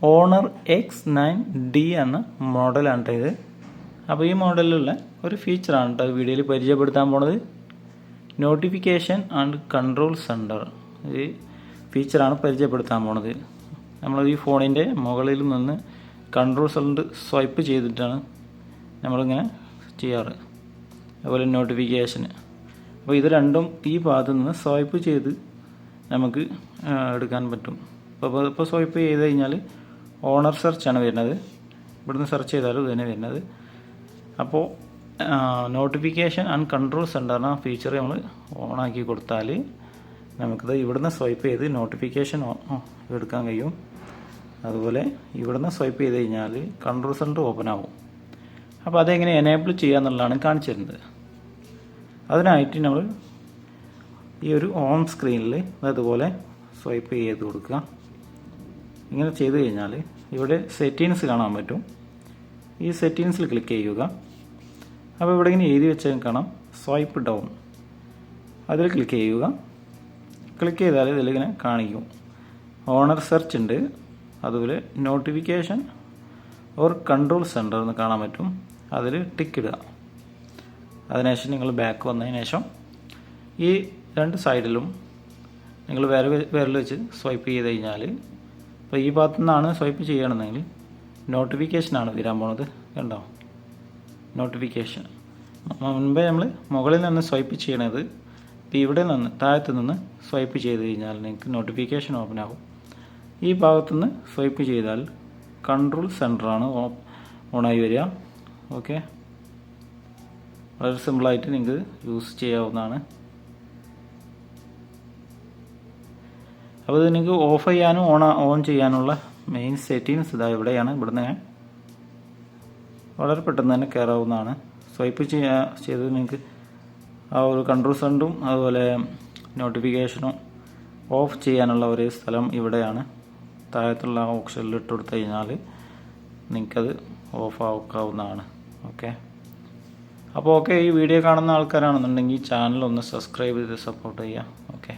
Owner X9D എന്ന മോഡലാണ് ഇത്. അപ്പോൾ ഈ മോഡലിലുള്ള ഒരു ഫീച്ചറാണ് കേട്ടോ വീഡിയോയിൽ പരിചയപ്പെടുത്താൻ പോണത്. നോട്ടിഫിക്കേഷൻ ആൻഡ് കൺട്രോൾ സെൻറ്റർ ഈ ഫീച്ചറാണ് പരിചയപ്പെടുത്താൻ പോണത്. നമ്മൾ ഈ ഫോണിൻ്റെ മുകളിൽ നിന്ന് കൺട്രോൾ സെൻറ്റർ സ്വൈപ്പ് ചെയ്തിട്ടാണ് നമ്മളിങ്ങനെ ചെയ്യാറ്. അതുപോലെ നോട്ടിഫിക്കേഷന്. അപ്പോൾ ഇത് രണ്ടും ഈ ഭാഗത്ത് നിന്ന് സ്വൈപ്പ് ചെയ്ത് നമുക്ക് എടുക്കാൻ പറ്റും. ഇപ്പോൾ സ്വൈപ്പ് ചെയ്ത് കഴിഞ്ഞാൽ ഓണർ സെർച്ചാണ് വരുന്നത്. ഇവിടുന്ന് സെർച്ച് ചെയ്താലും ഇത് തന്നെ വരുന്നത്. അപ്പോൾ നോട്ടിഫിക്കേഷൻ ആൻഡ് കൺട്രോൾ സെൻറ്ററിന് ഫീച്ചർ നമ്മൾ ഓണാക്കി കൊടുത്താൽ നമുക്കിത് ഇവിടുന്ന് സ്വൈപ്പ് ചെയ്ത് നോട്ടിഫിക്കേഷൻ എടുക്കാൻ കഴിയും. അതുപോലെ ഇവിടുന്ന് സ്വൈപ്പ് ചെയ്ത് കഴിഞ്ഞാൽ കൺട്രോൾ സെൻറ്റർ ഓപ്പൺ ആവും. അപ്പോൾ അതെങ്ങനെ എനേബിൾ ചെയ്യുക എന്നുള്ളതാണ് കാണിച്ചു തരുന്നത്. അതിനായിട്ട് നമ്മൾ ഈ ഒരു ഓൺ സ്ക്രീനിൽ അതുപോലെ സ്വൈപ്പ് ചെയ്ത് കൊടുക്കുക. ഇങ്ങനെ ചെയ്ത് കഴിഞ്ഞാൽ ഇവിടെ സെറ്റിങ്സ് കാണാൻ പറ്റും. ഈ സെറ്റിങ്സിൽ ക്ലിക്ക് ചെയ്യുക. അപ്പോൾ ഇവിടെ ഇങ്ങനെ എഴുതി വെച്ചാൽ കാണാം സ്വൈപ്പ് ഡൗൺ. അതിൽ ക്ലിക്ക് ചെയ്യുക. ക്ലിക്ക് ചെയ്താൽ ഇതിലിങ്ങനെ കാണിക്കും ഓണർ സെർച്ച് ഉണ്ട്, അതുപോലെ നോട്ടിഫിക്കേഷൻ ഓർ കൺട്രോൾ സെൻറ്റർ എന്ന് കാണാൻ പറ്റും. അതിൽ ടിക്ക് ഇടുക. അതിനുശേഷം നിങ്ങൾ ബാക്ക് വന്നതിന് ശേഷം ഈ രണ്ട് സൈഡിലും നിങ്ങൾ വിരൽ വെച്ച് സ്വൈപ്പ് ചെയ്ത് കഴിഞ്ഞാൽ ഇപ്പോൾ ഈ ഭാഗത്തു നിന്നാണ് സ്വൈപ്പ് ചെയ്യണമെന്നെങ്കിൽ നോട്ടിഫിക്കേഷനാണ് വരാൻ പോണത്. കണ്ടോ, നോട്ടിഫിക്കേഷൻ. മുൻപേ നമ്മൾ മുകളിൽ നിന്ന് സ്വൈപ്പ് ചെയ്യണത്. ഇപ്പോൾ ഇവിടെ നിന്ന് താഴത്ത് നിന്ന് സ്വൈപ്പ് ചെയ്ത് കഴിഞ്ഞാൽ നിങ്ങൾക്ക് നോട്ടിഫിക്കേഷൻ ഓപ്പൺ ആകും. ഈ ഭാഗത്തുനിന്ന് സ്വൈപ്പ് ചെയ്താൽ കൺട്രോൾ സെൻറ്ററാണ് ഓണായി വരിക. ഓക്കെ, വളരെ സിമ്പിളായിട്ട് നിങ്ങൾക്ക് യൂസ് ചെയ്യാവുന്നതാണ്. അപ്പോൾ ഇത് നിങ്ങൾക്ക് ഓഫ് ചെയ്യാനും ഓൺ ചെയ്യാനുള്ള മെയിൻ സെറ്റിങ്സ് ഇതാ ഇവിടെയാണ്. ഇവിടുന്ന് വളരെ പെട്ടെന്ന് തന്നെ കയറാവുന്നതാണ്. സ്വൈപ്പ് ചെയ്ത് നിങ്ങൾക്ക് ആ ഒരു കൺട്രോൾ സെൻറ്ററും അതുപോലെ നോട്ടിഫിക്കേഷനും ഓഫ് ചെയ്യാനുള്ള ഒരു സ്ഥലം ഇവിടെയാണ്. താഴത്തുള്ള ഓപ്ഷനിൽ ഇട്ട് കൊടുത്തു കഴിഞ്ഞാൽ നിങ്ങൾക്കത് ഓഫ് ആക്കാവുന്നതാണ്. ഓക്കെ, അപ്പോൾ ഈ വീഡിയോ കാണുന്ന ആൾക്കാരാണെന്നുണ്ടെങ്കിൽ ചാനൽ ഒന്ന് സബ്സ്ക്രൈബ് ചെയ്ത് സപ്പോർട്ട് ചെയ്യുക. ഓക്കെ.